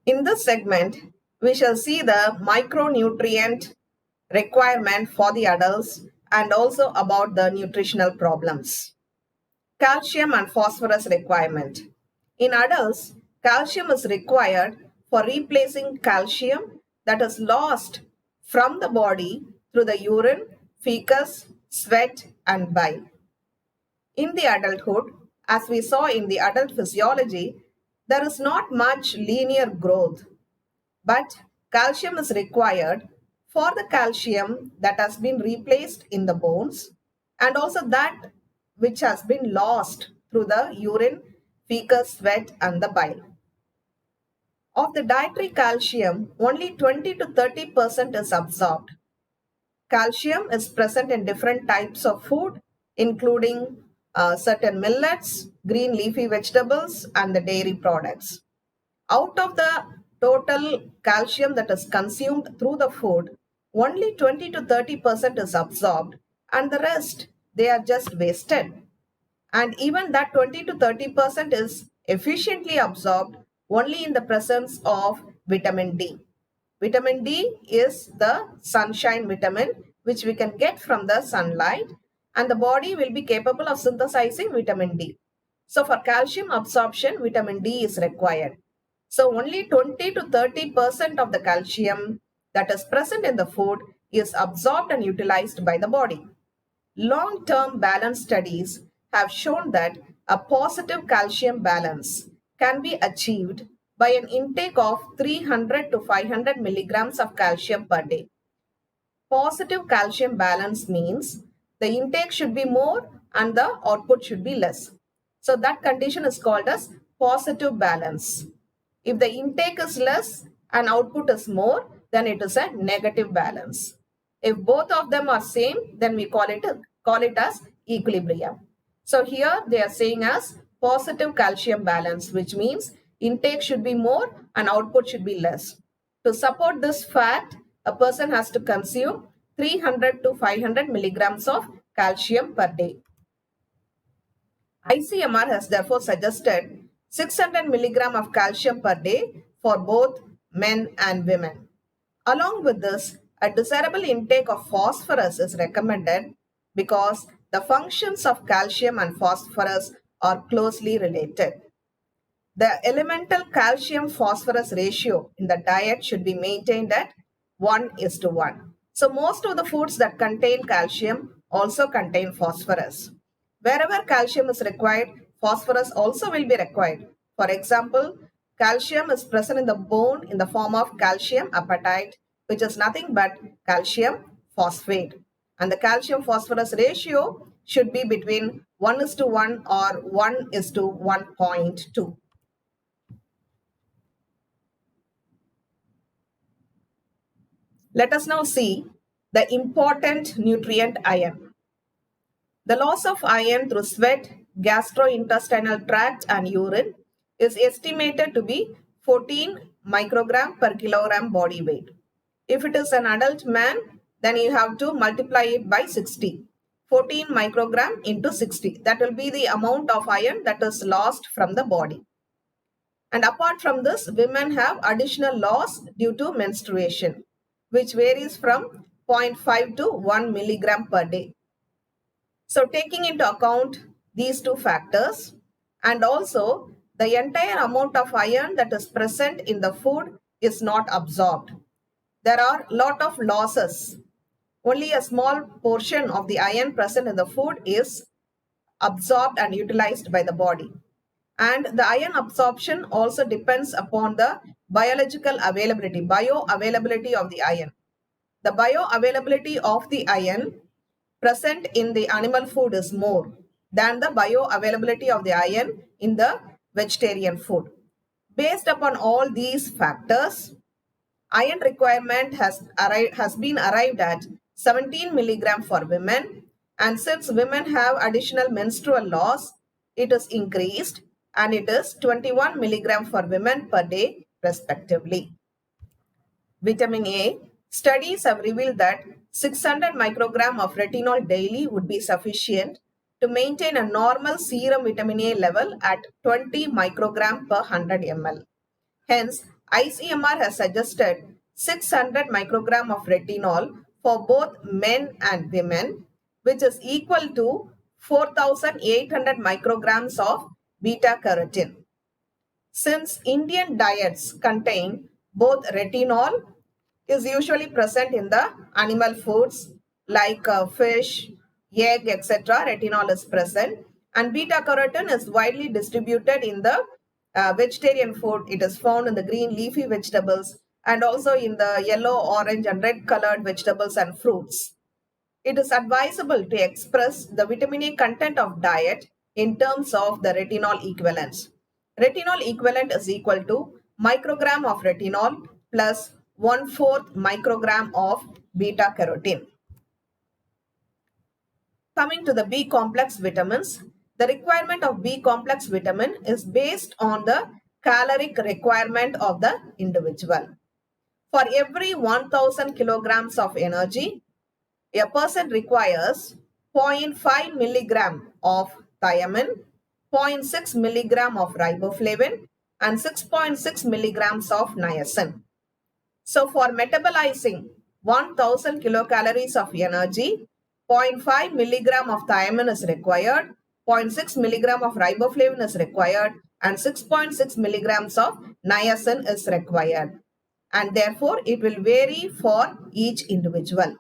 In this segment, we shall see the micronutrient requirement for the adults and also about the nutritional problems. Calcium and phosphorus requirement. In adults, calcium is required for replacing calcium that is lost from the body through the urine, feces, sweat, and bile. In the adulthood, as we saw in the adult physiology, there is not much linear growth, but calcium is required for the calcium that has been replaced in the bones and also that which has been lost through the urine, feces, sweat, and the bile. Of the dietary calcium, only 20 to 30% is absorbed. Calcium is present in different types of food, including certain millets, green leafy vegetables, and the dairy products. Out of the total calcium that is consumed through the food, only 20 to 30% is absorbed, and the rest they are just wasted. And even that 20 to 30% is efficiently absorbed only in the presence of vitamin D. Vitamin D is the sunshine vitamin which we can get from the sunlight, and the body will be capable of synthesizing vitamin D. So for calcium absorption, vitamin D is required. So only 20 to 30% of the calcium that is present in the food is absorbed and utilized by the body. Long-term balance studies have shown that a positive calcium balance can be achieved by an intake of 300 to 500 milligrams of calcium per day. Positive calcium balance means the intake should be more and the output should be less. So that condition is called as positive balance. If the intake is less and output is more, then it is a negative balance. If both of them are same, then we call it as equilibrium. So here they are saying as positive calcium balance, which means intake should be more and output should be less. To support this fact, a person has to consume 300 to 500 milligrams of calcium per day. ICMR has therefore suggested 600 milligram of calcium per day for both men and women. Along with this, a desirable intake of phosphorus is recommended because the functions of calcium and phosphorus are closely related. The elemental calcium phosphorus ratio in the diet should be maintained at 1:1. So most of the foods that contain calcium also contain phosphorus. Wherever calcium is required, phosphorus also will be required. For example, calcium is present in the bone in the form of calcium apatite, which is nothing but calcium phosphate. And the calcium phosphorus ratio should be between 1:1 or 1:1.2. Let us now see the important nutrient iron. The loss of iron through sweat, gastrointestinal tract and urine is estimated to be 14 microgram per kilogram body weight. If it is an adult man, then you have to multiply it by 60. 14 microgram into 60. That will be the amount of iron that is lost from the body. And apart from this, women have additional loss due to menstruation, which varies from 0.5 to 1 milligram per day. So taking into account these two factors and also the entire amount of iron that is present in the food is not absorbed. There are a lot of losses. Only a small portion of the iron present in the food is absorbed and utilized by the body. And the iron absorption also depends upon the biological availability, bioavailability of the iron. The bioavailability of the iron present in the animal food is more than the bioavailability of the iron in the vegetarian food. Based upon all these factors, iron requirement has been arrived at 17 milligram for women, and since women have additional menstrual loss, it is increased and it is 21 milligram for women per day respectively. Vitamin A. Studies have revealed that 600 microgram of retinol daily would be sufficient to maintain a normal serum vitamin A level at 20 microgram per 100 ml. Hence, ICMR has suggested 600 microgram of retinol for both men and women, which is equal to 4,800 micrograms of beta carotene. Since Indian diets contain both retinol is usually present in the animal foods like fish, egg, etc. Retinol is present, and beta carotene is widely distributed in the vegetarian food. It is found in the green leafy vegetables and also in the yellow, orange and red colored vegetables and fruits. It is advisable to express the vitamin A content of diet in terms of the retinol equivalence. Retinol equivalent is equal to microgram of retinol plus 1/4 microgram of beta carotene. Coming to the B complex vitamins, the requirement of B complex vitamin is based on the caloric requirement of the individual. For every 1000 kilograms of energy, a person requires 0.5 milligram of thiamine, 0.6 milligram of riboflavin, and 6.6 milligrams of niacin. So for metabolizing 1000 kilocalories of energy, 0.5 milligram of thiamine is required, 0.6 milligram of riboflavin is required, and 6.6 milligrams of niacin is required. And therefore, it will vary for each individual.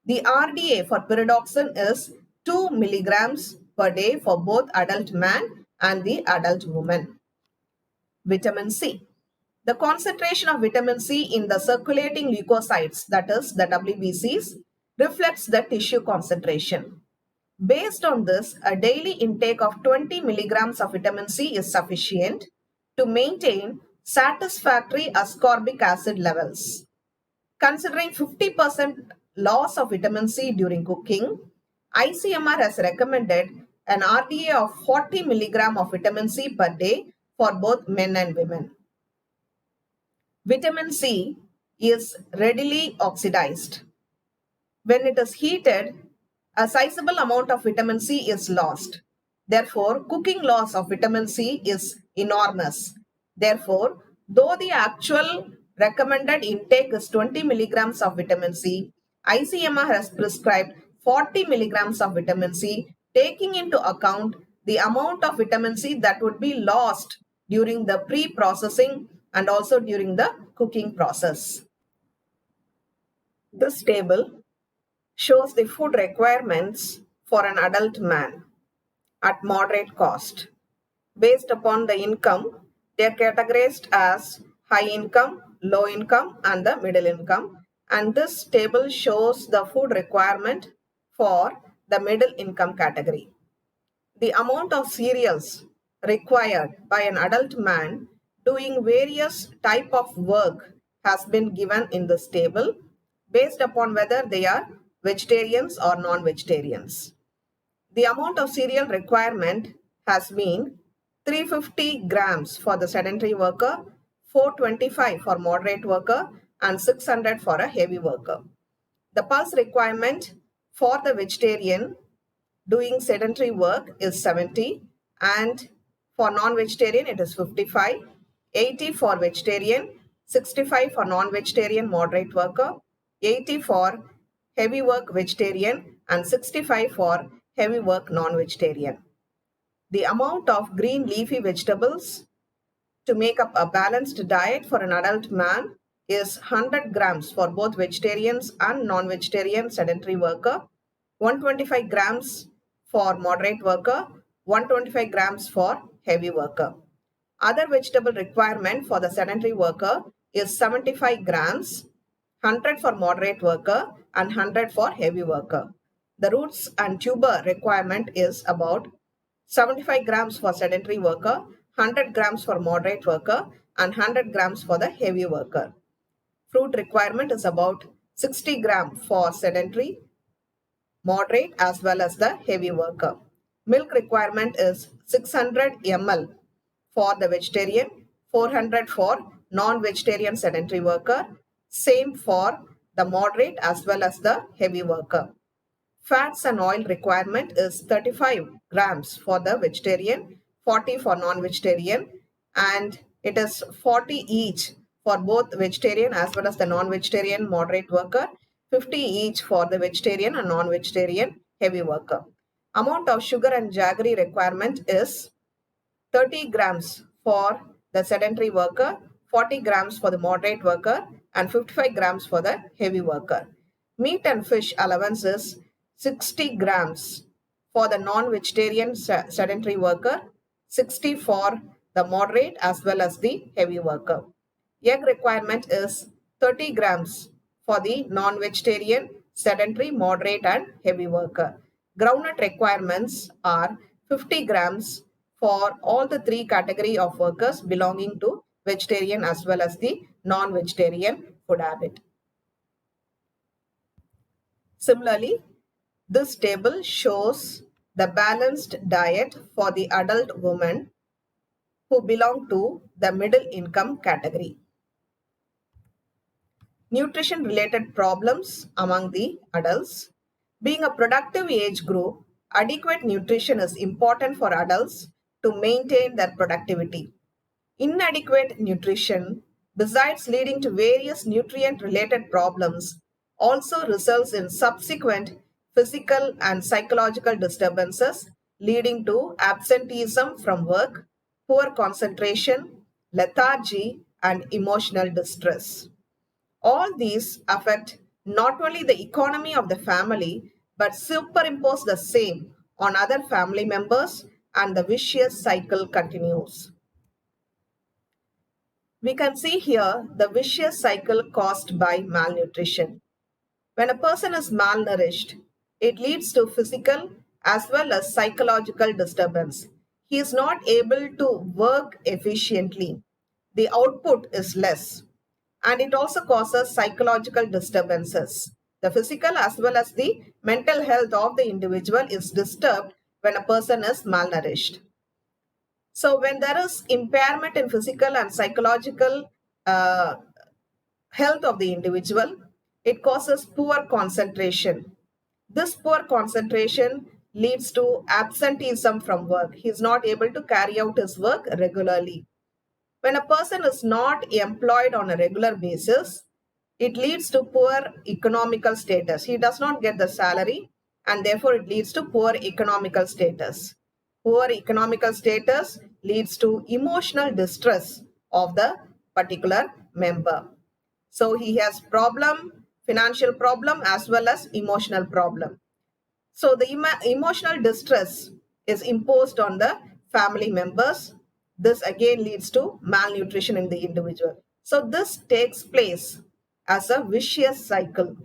The RDA for pyridoxine is 2 milligrams per day for both adult man and the adult woman. Vitamin C. The concentration of vitamin C in the circulating leukocytes, that is the WBCs, reflects the tissue concentration. Based on this, a daily intake of 20 milligrams of vitamin C is sufficient to maintain satisfactory ascorbic acid levels. Considering 50% loss of vitamin C during cooking, ICMR has recommended an RDA of 40 milligram of vitamin C per day for both men and women. Vitamin C is readily oxidized. When it is heated, a sizable amount of vitamin C is lost. Therefore, cooking loss of vitamin C is enormous. Therefore, though the actual recommended intake is 20 milligrams of vitamin C, ICMR has prescribed 40 milligrams of vitamin C, taking into account the amount of vitamin C that would be lost during the pre-processing and also during the cooking process. This table shows the food requirements for an adult man at moderate cost. Based upon the income, they are categorized as high income, low income, and the middle income. And this table shows the food requirement for the middle income category. The amount of cereals required by an adult man doing various type of work has been given in this table based upon whether they are vegetarians or non-vegetarians. The amount of cereal requirement has been 350 grams for the sedentary worker, 425 for moderate worker, and 600 for a heavy worker. The pulse requirement for the vegetarian doing sedentary work is 70, and for non-vegetarian it is 55, 80 for vegetarian, 65 for non-vegetarian moderate worker, 80 for heavy work vegetarian, and 65 for heavy work non-vegetarian. The amount of green leafy vegetables to make up a balanced diet for an adult man is 100 grams for both vegetarians and non-vegetarian sedentary worker, 125 grams for moderate worker, 125 grams for heavy worker. Other vegetable requirement for the sedentary worker is 75 grams, 100 for moderate worker, and 100 for heavy worker. The roots and tuber requirement is about 75 grams for sedentary worker, 100 grams for moderate worker, and 100 grams for the heavy worker. Fruit requirement is about 60 grams for sedentary, moderate as well as the heavy worker. Milk requirement is 600 ml for the vegetarian, 400 for non-vegetarian sedentary worker, same for the moderate as well as the heavy worker. Fats and oil requirement is 35 grams for the vegetarian, 40 for non-vegetarian, and it is 40 each for both vegetarian as well as the non-vegetarian moderate worker, 50 each for the vegetarian and non-vegetarian heavy worker. Amount of sugar and jaggery requirement is 30 grams for the sedentary worker, 40 grams for the moderate worker, and 55 grams for the heavy worker. Meat and fish allowance is 60 grams for the non-vegetarian sedentary worker, 60 for the moderate as well as the heavy worker. Egg requirement is 30 grams for the non-vegetarian, sedentary, moderate and heavy worker. Groundnut requirements are 50 grams for all the three category of workers belonging to vegetarian as well as the non-vegetarian food habit. Similarly, this table shows the balanced diet for the adult women who belong to the middle income category. Nutrition related problems among the adults. Being a productive age group, adequate nutrition is important for adults to maintain their productivity. Inadequate nutrition, besides leading to various nutrient related problems, also results in subsequent physical and psychological disturbances leading to absenteeism from work, poor concentration, lethargy, and emotional distress. All these affect not only the economy of the family but superimpose the same on other family members, and the vicious cycle continues. We can see here the vicious cycle caused by malnutrition. When a person is malnourished, it leads to physical as well as psychological disturbance. He is not able to work efficiently. The output is less, and it also causes psychological disturbances. The physical as well as the mental health of the individual is disturbed when a person is malnourished. So when there is impairment in physical and psychological uh, health of the individual, it causes poor concentration. This poor concentration leads to absenteeism from work. He is not able to carry out his work regularly. When a person is not employed on a regular basis, it leads to poor economical status. He does not get the salary, and therefore it leads to poor economical status. Poor economical status leads to emotional distress of the particular member. So he has problem, financial problem as well as emotional problem. So the emotional distress is imposed on the family members. This again leads to malnutrition in the individual. So this takes place as a vicious cycle.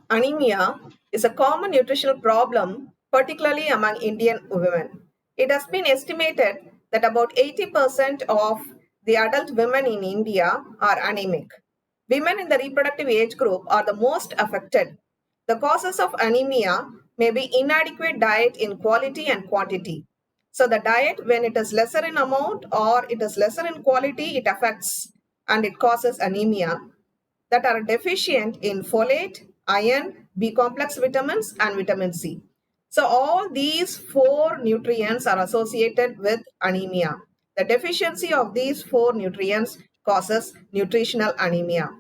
Anemia is a common nutritional problem, particularly among Indian women. It has been estimated that about 80% of the adult women in India are anemic. Women in the reproductive age group are the most affected. The causes of anemia may be inadequate diet in quality and quantity. So the diet, when it is lesser in amount or it is lesser in quality, it affects and it causes anemia, that are deficient in folate, iron, B complex vitamins, and vitamin C. So all these four nutrients are associated with anemia. The deficiency of these four nutrients causes nutritional anemia.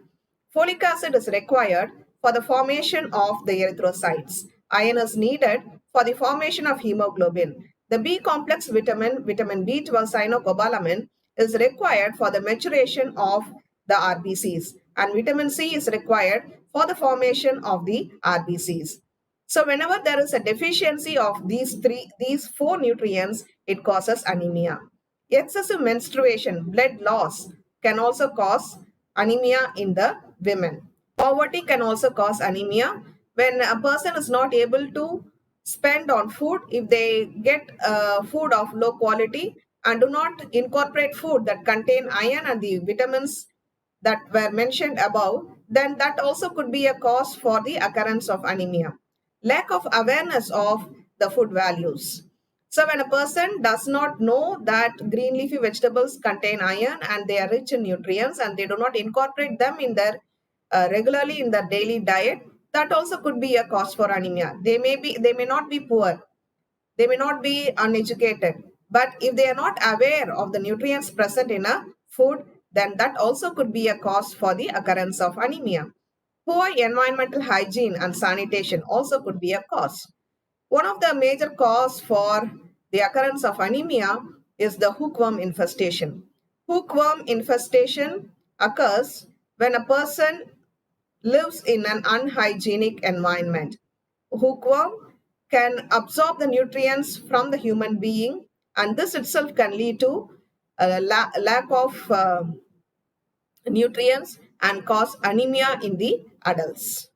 Folic acid is required for the formation of the erythrocytes. Iron is needed for the formation of hemoglobin. The B complex vitamin, vitamin B12 cyanocobalamin, is required for the maturation of the RBCs, and vitamin C is required for the formation of the RBCs. So whenever there is a deficiency of these four nutrients, it causes anemia. Excessive menstruation, blood loss can also cause anemia in the women. Poverty can also cause anemia. When a person is not able to spend on food, if they get food of low quality and do not incorporate food that contain iron and the vitamins that were mentioned above, then that also could be a cause for the occurrence of anemia. Lack of awareness of the food values. So when a person does not know that green leafy vegetables contain iron and they are rich in nutrients and they do not incorporate them in their regularly in their daily diet, that also could be a cause for anemia. They may not be poor, they may not be uneducated, but if they are not aware of the nutrients present in a food, then that also could be a cause for the occurrence of anemia. Poor environmental hygiene and sanitation also could be a cause. One of the major cause for the occurrence of anemia is the hookworm infestation. Hookworm infestation occurs when a person lives in an unhygienic environment. Hookworm can absorb the nutrients from the human being, and this itself can lead to a lack of nutrients and cause anemia in the adults.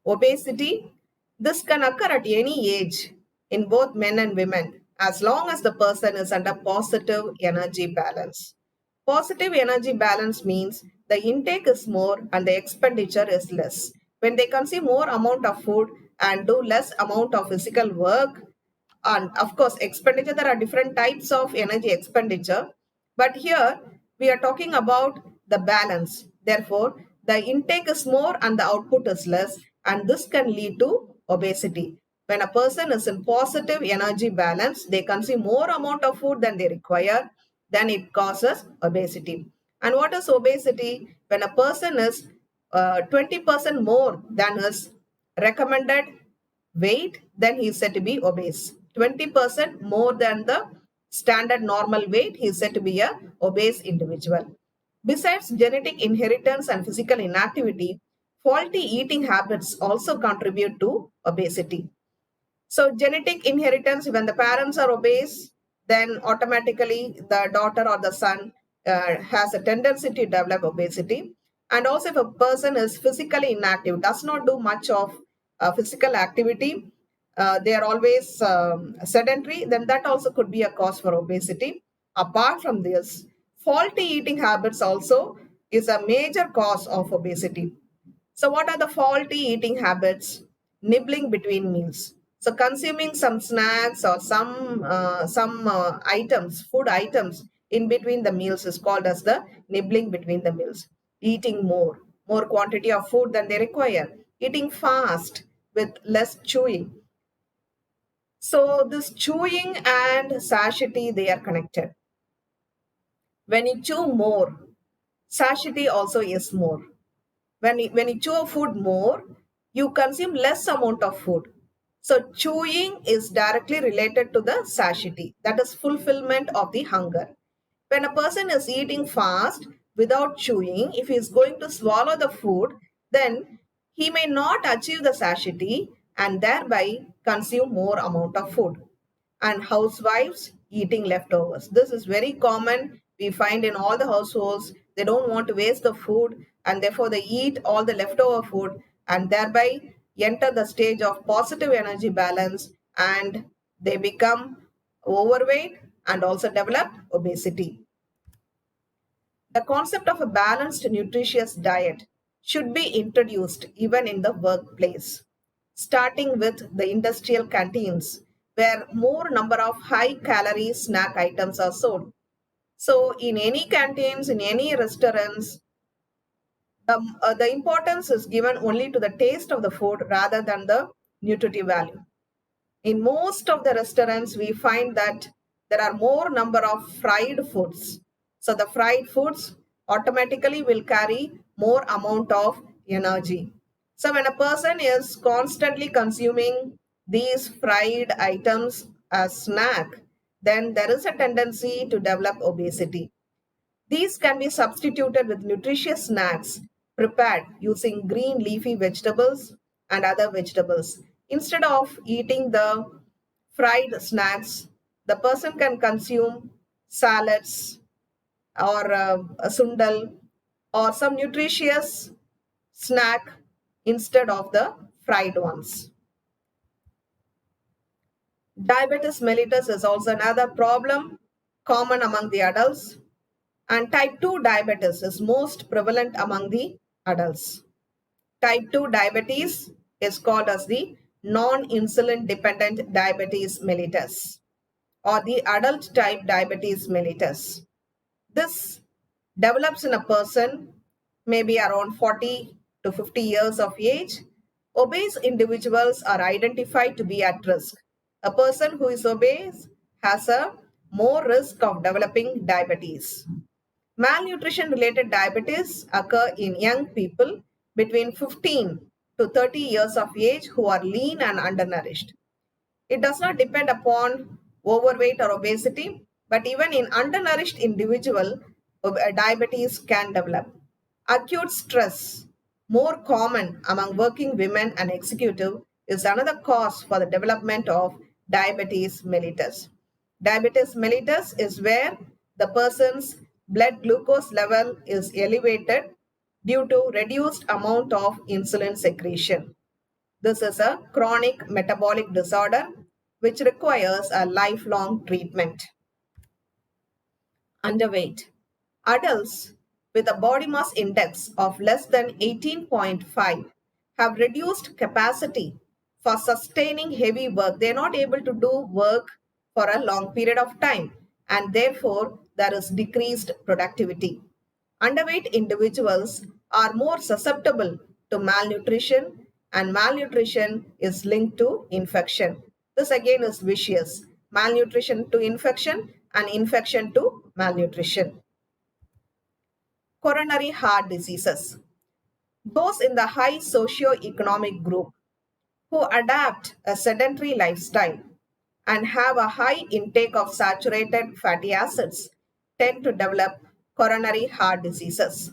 Obesity, this can occur at any age in both men and women as long as the person is under positive energy balance. Positive energy balance means the intake is more and the expenditure is less. When they consume more amount of food and do less amount of physical work, and of course expenditure, there are different types of energy expenditure, but here we are talking about the balance. Therefore, the intake is more and the output is less, and this can lead to obesity. When a person is in positive energy balance, they consume more amount of food than they require, then it causes obesity. And what is obesity? When a person is 20% more than his recommended weight, then he is said to be obese. 20% more than the standard normal weight, he is said to be a obese individual. Besides genetic inheritance and physical inactivity, faulty eating habits also contribute to obesity. So genetic inheritance, when the parents are obese, then automatically the daughter or the son has a tendency to develop obesity. And also if a person is physically inactive, does not do much of physical activity, they are always sedentary, then that also could be a cause for obesity. Apart from this, faulty eating habits also is a major cause of obesity. So what are the faulty eating habits? Nibbling between meals. So consuming some snacks or some items, food items in between the meals is called as the nibbling between the meals. Eating more quantity of food than they require. Eating fast with less chewing. So this chewing and satiety, they are connected. When you chew more, satiety also is more. When you chew food more, you consume less amount of food. So chewing is directly related to the satiety, that is fulfillment of the hunger. When a person is eating fast without chewing, if he is going to swallow the food, then he may not achieve the satiety and thereby consume more amount of food. And housewives eating leftovers. This is very common. We find in all the households, they don't want to waste the food and therefore they eat all the leftover food and thereby enter the stage of positive energy balance, and they become overweight and also develop obesity. The concept of a balanced, nutritious diet should be introduced even in the workplace, starting with the industrial canteens where more number of high calorie snack items are sold. So in any canteens, in any restaurants, the importance is given only to the taste of the food rather than the nutritive value. In most of the restaurants, we find that there are more number of fried foods. So the fried foods automatically will carry more amount of energy. So when a person is constantly consuming these fried items as snack, then there is a tendency to develop obesity. These can be substituted with nutritious snacks prepared using green leafy vegetables and other vegetables. Instead of eating the fried snacks, the person can consume salads or a sundal or some nutritious snack instead of the fried ones. Diabetes mellitus is also another problem common among the adults, and type 2 diabetes is most prevalent among the adults. Type 2 diabetes is called as the non-insulin dependent diabetes mellitus or the adult type diabetes mellitus. This develops in a person maybe around 40 to 50 years of age. Obese individuals are identified to be at risk. A person who is obese has a more risk of developing diabetes. Malnutrition related diabetes occur in young people between 15 to 30 years of age who are lean and undernourished. It does not depend upon overweight or obesity, but even in undernourished individual, diabetes can develop. Acute stress, more common among working women and executive, is another cause for the development of diabetes mellitus. Diabetes mellitus is where the person's blood glucose level is elevated due to reduced amount of insulin secretion. This is a chronic metabolic disorder which requires a lifelong treatment. Underweight. Adults with a body mass index of less than 18.5 have reduced capacity for sustaining heavy work. They are not able to do work for a long period of time, and therefore there is decreased productivity. Underweight individuals are more susceptible to malnutrition, and malnutrition is linked to infection. This again is vicious. Malnutrition to infection and infection to malnutrition. Coronary heart diseases. Those in the high socio-economic group who adapt a sedentary lifestyle and have a high intake of saturated fatty acids tend to develop coronary heart diseases.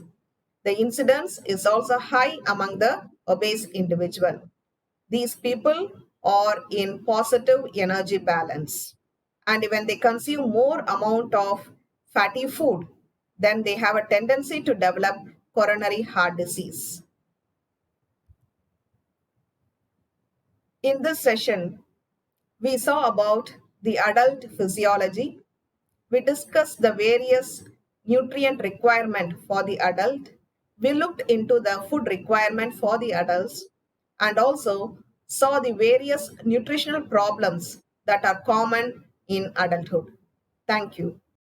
The incidence is also high among the obese individual. These people are in positive energy balance. And when they consume more amount of fatty food, then they have a tendency to develop coronary heart disease. In this session, we saw about the adult physiology. We discussed the various nutrient requirement for the adult. We looked into the food requirement for the adults and also saw the various nutritional problems that are common in adulthood. Thank you.